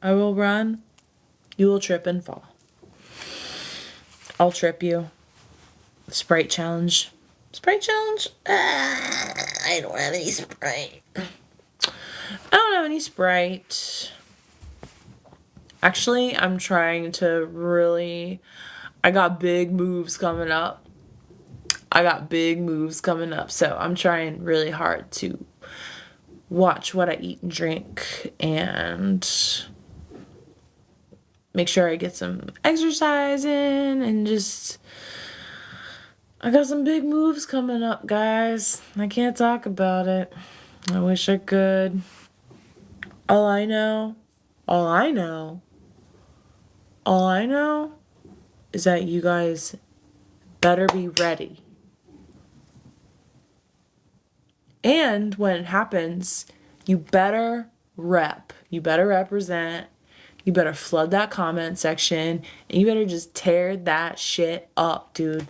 I will run. You will trip and fall. I'll trip you. Sprite challenge. Sprite challenge? I don't have any Sprite. I don't have any Sprite. Actually, I'm trying to really. I got big moves coming up. So I'm trying really hard to watch what I eat and drink and make sure I get some exercise in and just. I got some big moves coming up, guys. I can't talk about it. I wish I could. All I know, all I know, all I know is that you guys better be ready. And when it happens, you better rep. You better represent. You better flood that comment section. And you better just tear that shit up, dude.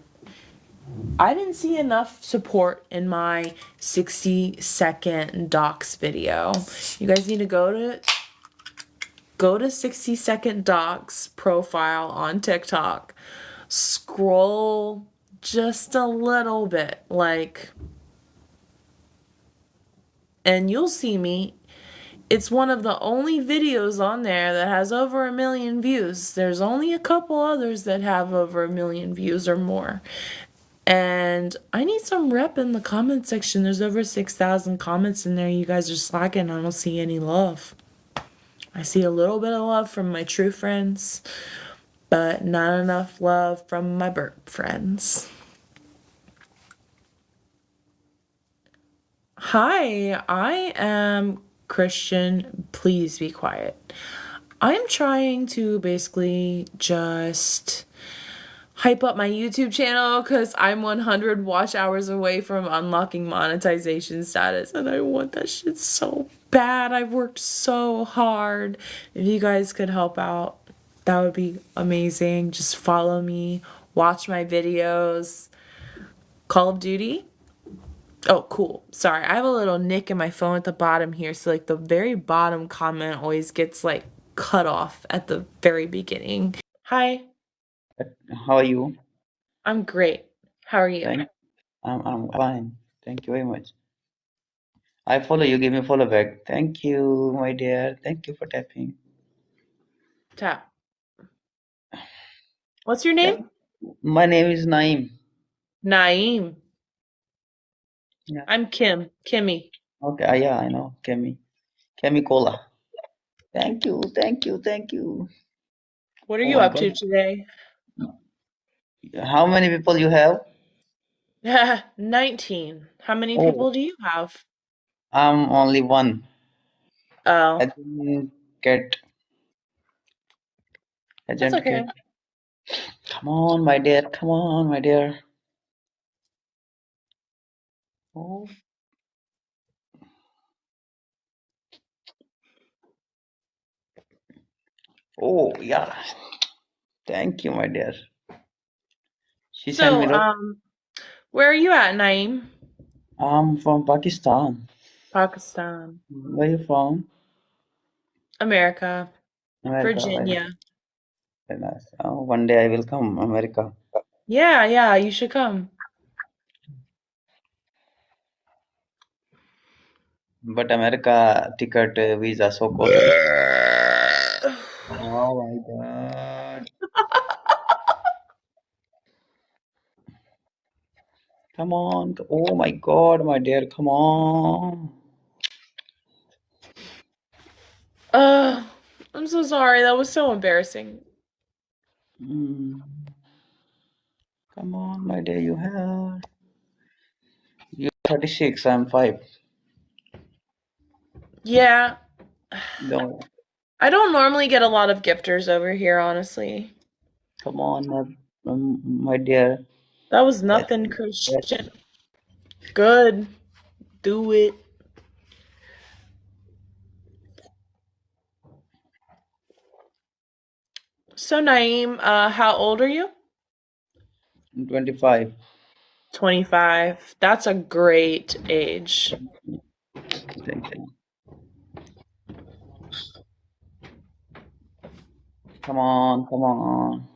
I didn't see enough support in my 60-second docs video. You guys need to go to 60-second docs profile on TikTok. Scroll just a little bit, and you'll see me. It's one of the only videos on there that has over 1 million views. There's only a couple others that have over 1 million views or more. And I need some rep in the comment section. There's over 6,000 comments in there. You guys are slacking. I don't see any love. I see a little bit of love from my true friends, but not enough love from my burp friends. Hi, I am Christian. Please be quiet. I'm trying to basically just hype up my YouTube channel because I'm 100 watch hours away from unlocking monetization status, and I want that shit so bad. I've worked so hard. If you guys could help out, that would be amazing. Just follow me, watch my videos. Call of Duty. Oh, cool. Sorry, I have a little nick in my phone at the bottom here, so like the very bottom comment always gets like cut off at the very beginning. Hi, How are you? I'm great. How are you? I'm fine. Thank you very much. I follow you. Give me follow back. Thank you, my dear. Thank you for tapping. Tap. What's your Yeah. name? My name is Naeem. Naeem. Yeah. I'm Kim. Kimmy. Okay. Yeah, I know. Kemi. Kemi Cola. Thank you. Thank you. Thank you. What are Oh you my up God. to today? How many people you have? 19. How many Oh, people do you have? I'm only one. Oh, Agent Cat. that's Agent okay. Cat. Come on, my dear. Come on, my dear. Oh, oh yeah. Thank you, my dear. She sent me. So, where are you at, Naeem? I'm from Pakistan. Pakistan. Where you from? America. America. Very nice. Virginia. Very nice. One day I will come America. Yeah, you should come. But America ticket visa so costly. Oh my God. Come on. Oh my God, my dear. Come on. Uh, I'm so sorry. That was so embarrassing. Mm. Come on, my dear. You're 36. I'm 5. Yeah, No. I don't normally get a lot of gifters over here, honestly. Come on, my dear. That was That, nothing, that, Christian. Good. Do it. So, Naeem, how old are you? 25. 25. That's a great age. Thank you. Come on, come on.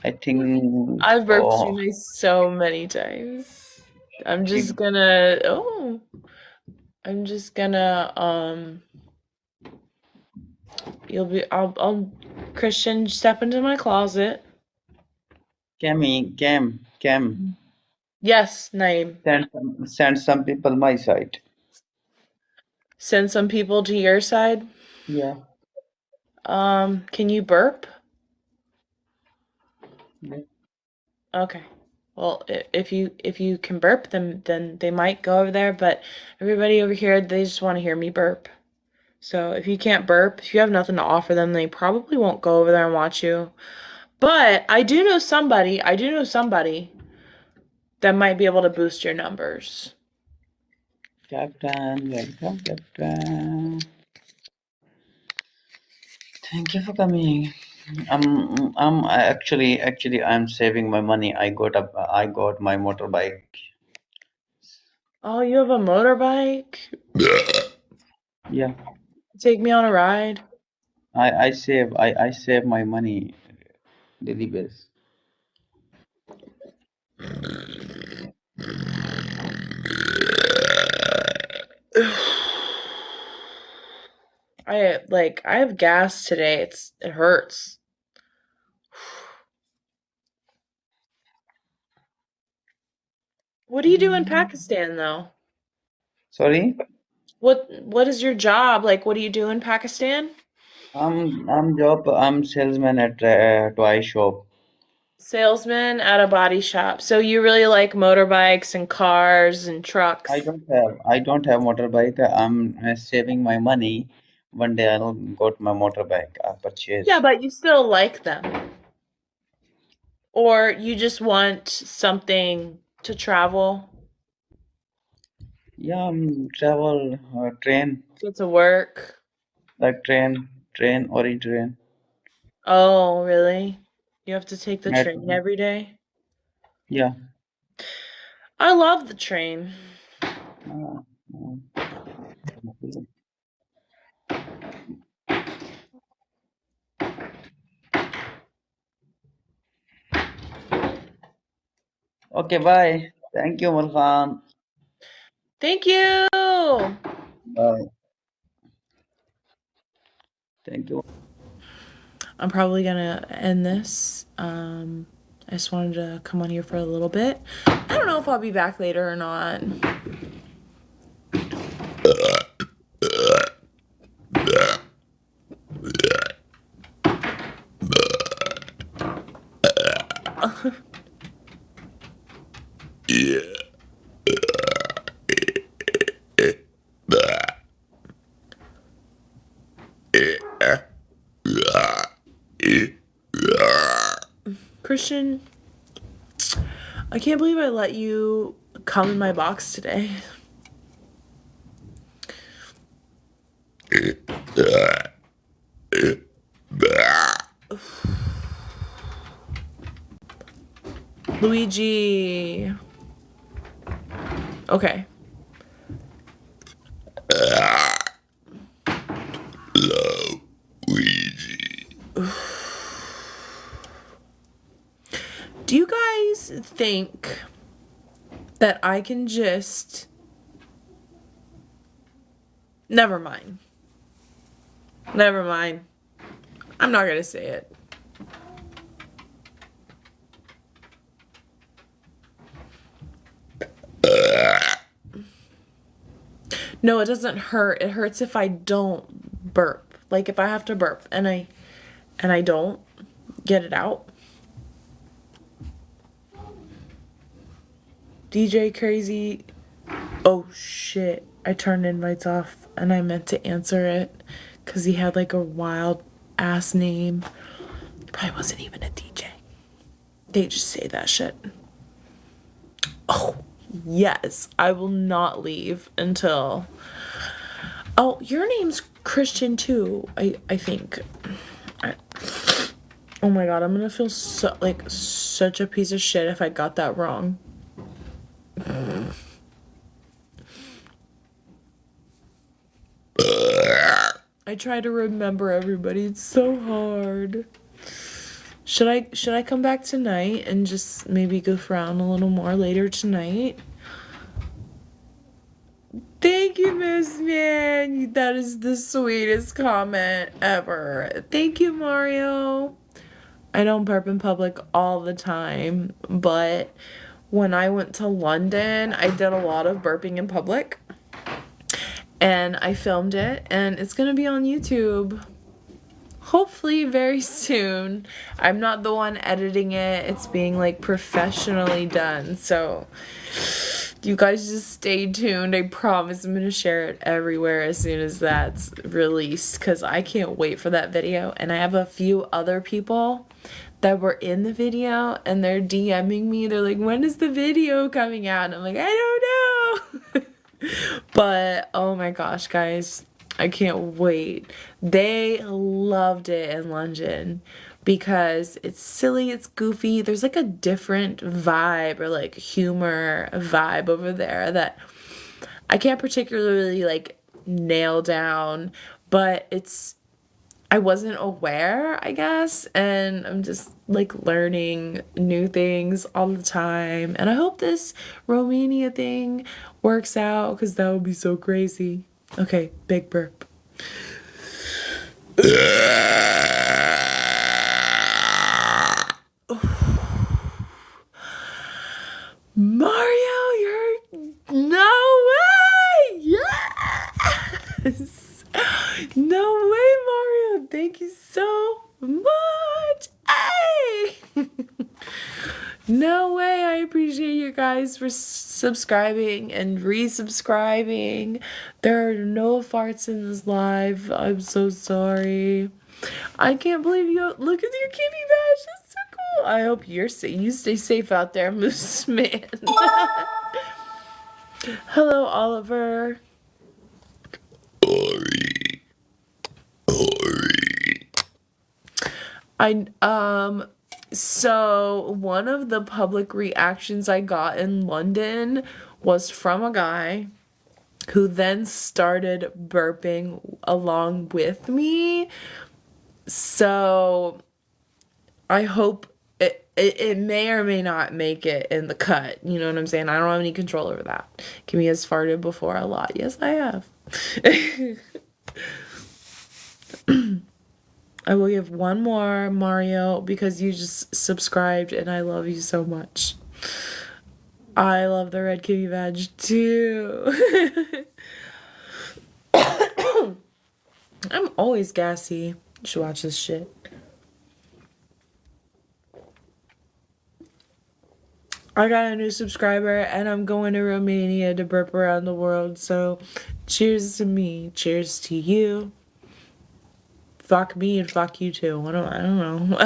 I think. I've burped too Oh, nice so many times. I'm just gonna I'm just gonna I'll Christian step into my closet. Cam. Yes, Naeem. Send some people my side. Send some people to your side. Yeah. Can you burp? Yeah. Okay. Well, if you can burp, then they might go over there. But everybody over here, they just want to hear me burp. So if you can't burp, if you have nothing to offer them, they probably won't go over there and watch you. But I do know somebody. I do know somebody that might be able to boost your numbers. Captain, welcome, Captain. Thank you for coming. Actually, I'm saving my money. I got my motorbike. Oh, you have a motorbike? Yeah, Take me on a ride. I save my money daily base. I have gas today. It hurts. What do you do in Pakistan though? Sorry, What is your job? Like what do you do in Pakistan? I'm salesman at toy shop. Salesman at a body shop. So you really like motorbikes and cars and trucks. I don't have motorbike. I'm saving my money. One day I'll got my motorbike. I Yeah, purchase. but you still like them. Or you just want something to travel, Yeah, travel train get to work. like train or train. Oh, really? You have to take the At, train every day? yeah. I love the train. Uh, uh, okay, bye. Thank you, Mulkhan. Thank you. Bye. Thank you. I'm probably gonna end this. I just wanted to come on here for a little bit. I don't know if I'll be back later or not. Christian, I can't believe I let you come in my box today. Luigi. Okay. Do you guys think that I can just. Never mind. Never mind. I'm not gonna say it. No, it doesn't hurt. It hurts if I don't burp. Like if I have to burp and I don't get it out. DJ Crazy. Oh shit. I turned invites off and I meant to answer it cuz he had like a wild ass name. Probably wasn't even a DJ. They just say that shit. Oh, yes. I will not leave until. Oh, your name's Christian too. I think. I, oh my god, I'm gonna feel so like such a piece of shit if I got that wrong. I try to remember everybody. It's so hard. Should I come back tonight and just maybe goof around a little more later tonight? Thank you, Miss Man. That is the sweetest comment ever. Thank you, Mario. I don't burp in public all the time, but when I went to London, I did a lot of burping in public. And I filmed it, and it's gonna be on YouTube. Hopefully very soon. I'm not the one editing it. It's being like professionally done. So you guys just stay tuned. I promise I'm going to share it everywhere as soon as that's released because I can't wait for that video. And I have a few other people that were in the video and they're DMing me. They're like, when is the video coming out? And I'm like, I don't know. But oh my gosh, guys. I can't wait. They loved it in London because it's silly, it's goofy. There's like a different vibe or like humor vibe over there that I can't particularly like nail down, but I wasn't aware, I guess, and I'm just like learning new things all the time. And I hope this Romania thing works out because that would be so crazy. Okay, big burp. Mario, you're no way! Yes! No way, Mario! Thank you so much! Hey! No way! I appreciate you guys for subscribing and resubscribing. There are no farts in this live. I'm so sorry. I can't believe you look at your kitty badge. That's so cool. I hope you stay safe out there, Moose Man. Hello, Oliver. So one of the public reactions I got in London was from a guy who then started burping along with me. So I hope it may or may not make it in the cut. You know what I'm saying? I don't have any control over that. Kimmy has farted before a lot. Yes, I have. I will give one more, Mario, because you just subscribed and I love you so much. I love the red kitty badge too. I'm always gassy. You should watch this shit. I got a new subscriber and I'm going to Romania to burp around the world. So cheers to me. Cheers to you. Fuck me and fuck you too. I don't know.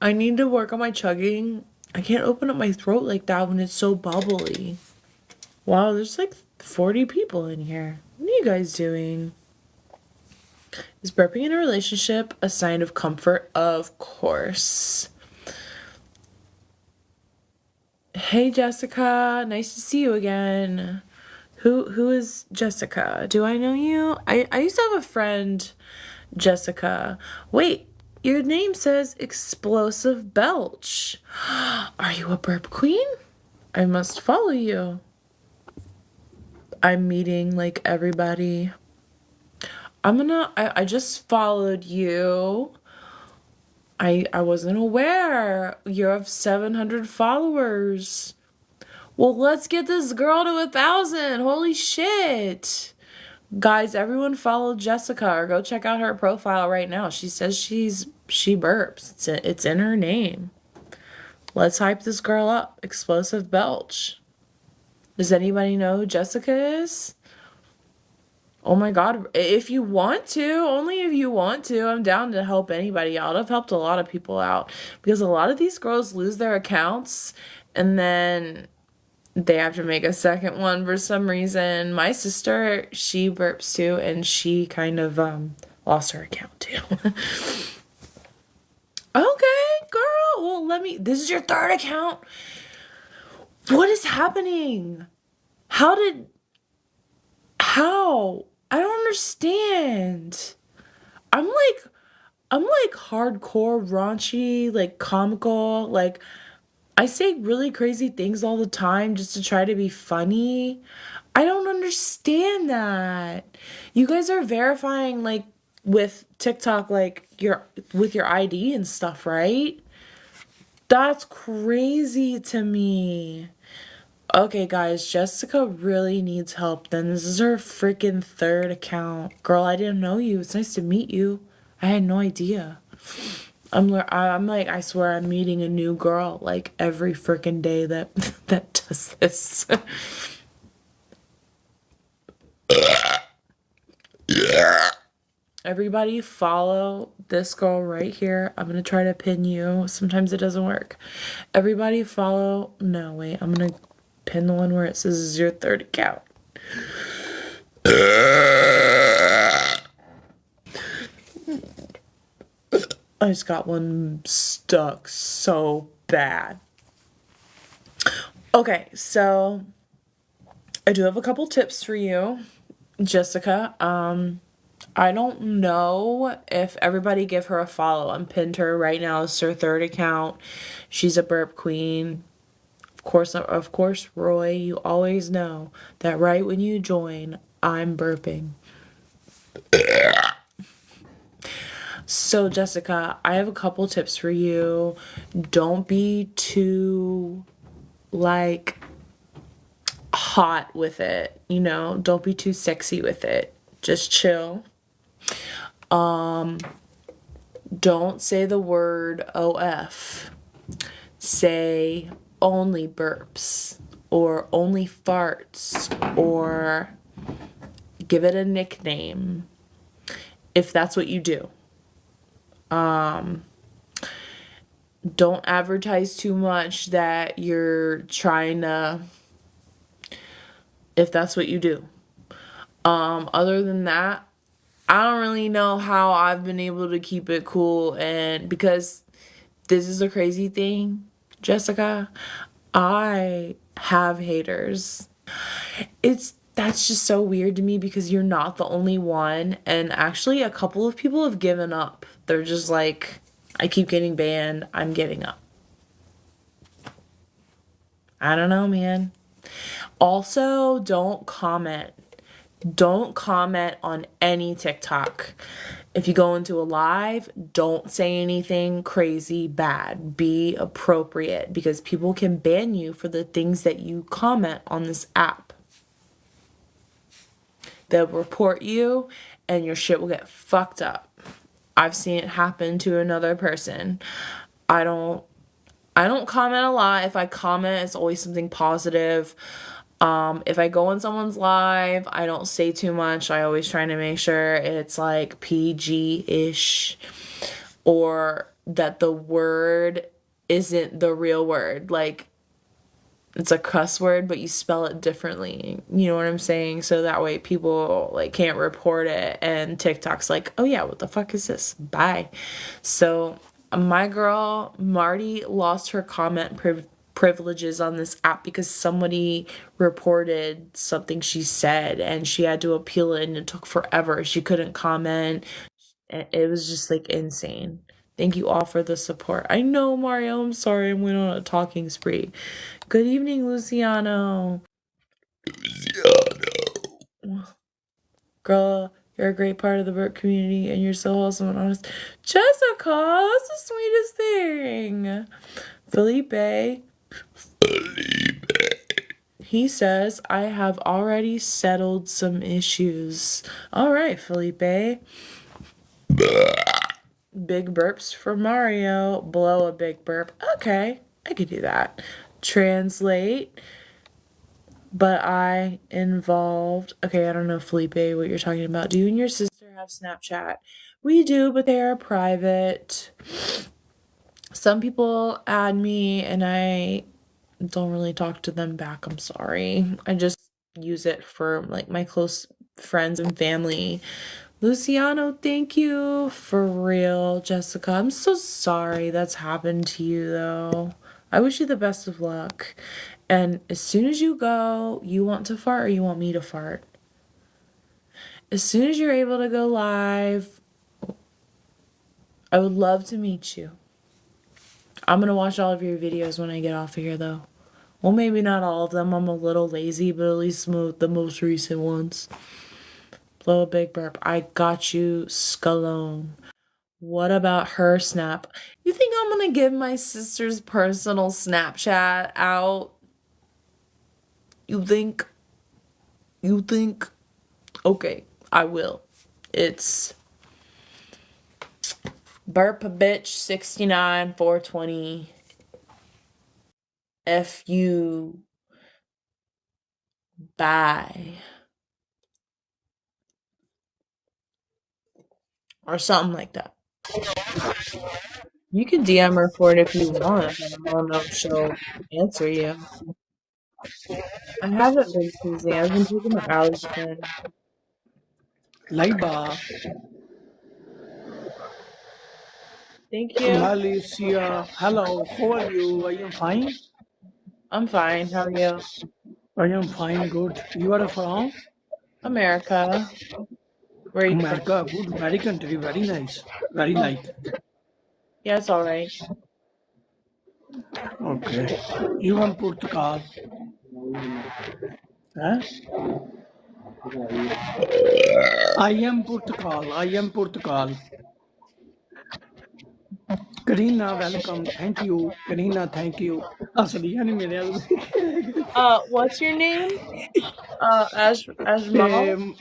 I need to work on my chugging. I can't open up my throat like that when it's so bubbly. Wow, there's like 40 people in here. What are you guys doing? Is burping in a relationship a sign of comfort? Of course. Hey Jessica, nice to see you again. Who is Jessica? Do I know you? I used to have a friend, Jessica. Wait, your name says Explosive Belch. Are you a burp queen? I must follow you. I'm meeting like everybody. I just followed you. I wasn't aware. You have 700 followers. Well, let's get this girl to 1,000. Holy shit. Guys, everyone follow Jessica or go check out her profile right now. She says she burps. It's in her name. Let's hype this girl up. Explosive Belch. Does anybody know who Jessica is? Oh my god, if you want to, only if you want to, I'm down to help anybody out. I've helped a lot of people out because a lot of these girls lose their accounts and then they have to make a second one for some reason. My sister, she burps too, and she kind of lost her account too. Okay, girl. Well, this is your third account. What is happening? How did, how? I don't understand. I'm like, I'm like hardcore raunchy, like comical, like I say really crazy things all the time just to try to be funny. I don't understand that. You guys are verifying like with TikTok like your with your ID and stuff, right? That's crazy to me. Okay, guys, Jessica really needs help. Then this is her freaking third account. Girl, I didn't know you. It's nice to meet you. I had no idea. I'm like, I swear I'm meeting a new girl like every freaking day that that does this. Everybody follow this girl right here. I'm gonna try to pin you. Sometimes it doesn't work. Everybody follow. No, wait. I'm gonna pin the one where it says this is your third account. I just got one stuck so bad. Okay, so I do have a couple tips for you, Jessica. I don't know if everybody give her a follow. I'm pinned her right now. It's her third account. She's a burp queen. Of course, Roy, you always know that right when you join, I'm burping. So, Jessica, I have a couple tips for you. Don't be too like hot with it, don't be too sexy with it. Just chill. Don't say the word OF. Say only burps or only farts or give it a nickname if that's what you do. Don't advertise too much that you're trying to, if that's what you do. Other than that, I don't really know how I've been able to keep it cool, and because this is a crazy thing, Jessica, I have haters. That's just so weird to me because you're not the only one, and actually a couple of people have given up. They're just like, I keep getting banned, I'm giving up. I don't know, man. Also, don't comment on any TikTok. If you go into a live, don't say anything crazy bad. Be appropriate because people can ban you for the things that you comment on this app. They'll report you and your shit will get fucked up. I've seen it happen to another person. I don't I don't comment a lot. If I comment, it's always something positive. If I go on someone's live, I don't say too much. I always try to make sure it's like PG-ish or that the word isn't the real word. Like it's a cuss word, but you spell it differently. You know what I'm saying? So that way people like can't report it and TikTok's like, "Oh yeah, what the fuck is this? Bye." So my girl Marty lost her comment privileges on this app because somebody reported something she said and she had to appeal it and it took forever. She couldn't comment. It was just like insane. Thank you all for the support. I know, Mario, I'm sorry I went on a talking spree. Good evening, Luciano. Girl, you're a great part of the Burke community and you're so awesome and honest. Jessica, that's the sweetest thing. Felipe, he says, I have already settled some issues. All right, Felipe. Big burps for Mario. Blow a big burp. Okay, I could do that. Translate. But I involved. Okay, I don't know, Felipe, what you're talking about. Do you and your sister have Snapchat? We do, but they are private. Some people add me and I don't really talk to them back. I'm sorry. I just use it for like my close friends and family Luciano, thank you for real, Jessica. I'm so sorry that's happened to you, though. I wish you the best of luck. And as soon as you go, you want to fart or you want me to fart? As soon as you're able to go live, I would love to meet you. I'm gonna watch all of your videos when I get off of here, though. Well, maybe not all of them. I'm a little lazy, but at least the most recent ones. Blow a big burp. I got you, Scalone. What about her snap? You think I'm gonna give my sister's personal Snapchat out? You think? You think? Okay, I will. It's burp a bitch 69 420 FU bye. Or something like that. You can DM her for it if you want. I don't know if she'll answer you. I haven't been sneezing. I've been taking my allergen. Laiba, Thank you. Malaysia, hello, how are you? Are you fine? I'm fine. How are you? I am fine, good. You are from America. Where are you from? America, good, very country, very nice, very like. Yeah, it's alright. Okay. You am Portugal. Huh? I am Portugal, I am Portugal. Karina, welcome, thank you. Karina, thank you. असली है नहीं मेरे What's your name? Ajmal?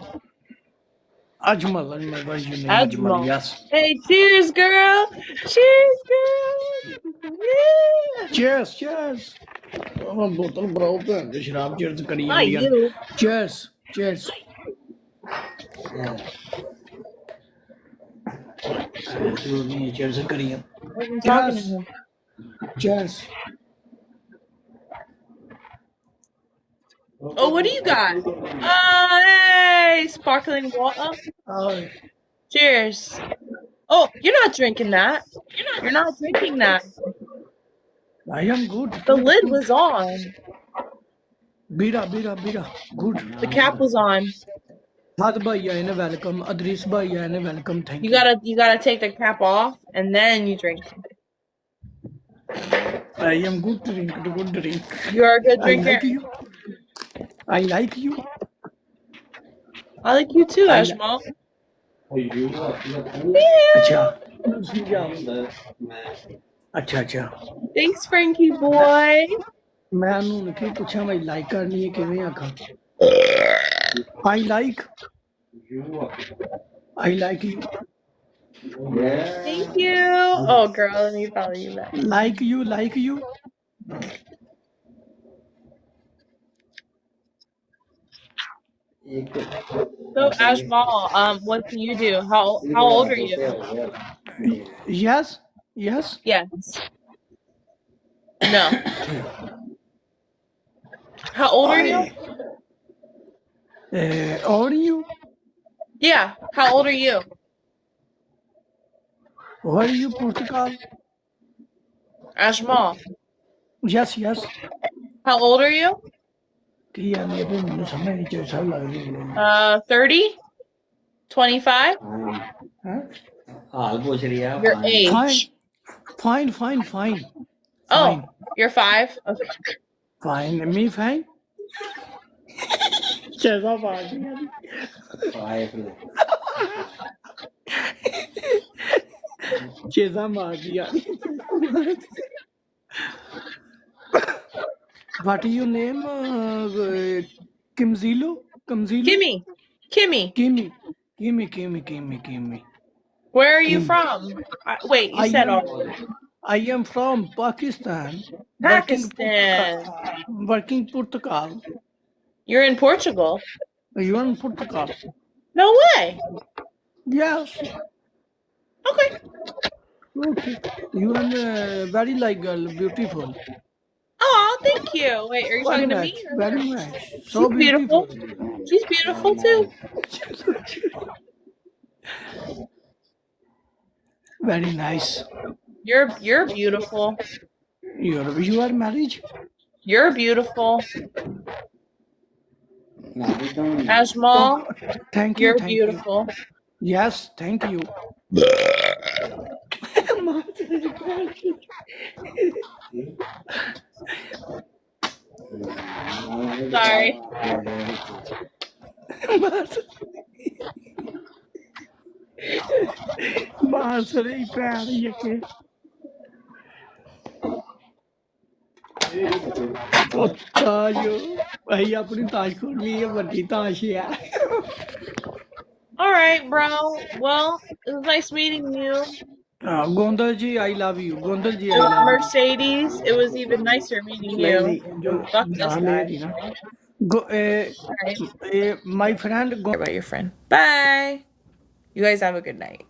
Ajmal, what is your name? Ajmal, yes. Hey, cheers, girl! Cheers, girl! Yeah! Cheers, cheers. Oh, bottle bro, शराब cheers करी Not ਜਾਂਦੀ you. Cheers, cheers. Cheers करी I wasn't talking to him. Cheers. Oh, what do you got? Hey! Sparkling water. Oh, Cheers. Oh, you're not drinking that. You're not drinking that. I am good. The lid was on. Bira. Good. The cap was on. Had bhaiya ine welcome. Adris bhaiya ine welcome. Thank you. You gotta take the cap off and then you drink. I am good drink. Good drink. You are a good drinker. I like you. I like you too, Ashmal. अच्छा Thanks, Frankie boy. मैं उन्होंने की पूछा मैं like करनी है किवें आखा I like you. Thank you. Oh, girl, let me follow you back. Like you. So, Ashmal, what do you do? How old are you? Yes. Yes. No. How old are you? Are you? Yeah. How old are you? Where are you, Portugal? Ashmal. Yes. How old are you? 30? 25? Your age. Fine. Oh, you're 5? Okay. Fine. Me fine? चेजा मार दिया What is your name? Kimzilo? Kimmy. Kimmy. Where are you from? Wait, you said already. I am from Pakistan. Working Portugal. You're in Portugal? You are in Portugal? No way. Yes. Okay. You are very beautiful. Oh, thank you. Wait, are you talking to me? Very much. So beautiful. She's beautiful too. Very nice. You're beautiful. You are married? You're beautiful. Ajmal, Thank you, you're thank you. beautiful. Yes, thank you. Sorry. ਮਾਸਰੇ ਹੀ ਪੈਣ ਯਕੇ ਉਹ ਤਾਜ ਅਸੀਂ ਆਪਣੀ ਤਾਸ਼ ਖੋਲਣੀ ਹੈ ਵੱਡੀ ਤਾਸ਼ ਆ All right, bro. Well, it was nice meeting you. Gondal ji I love you Gondal ji I love you Mercedes, it was even nicer meeting ਨਹੀਂ you. ਨਹੀਂ ਜੋ Fuck this ਨਾਲੇ guy. ਦੀ ਨਾ my friend About your friend. Bye. You guys have a good night.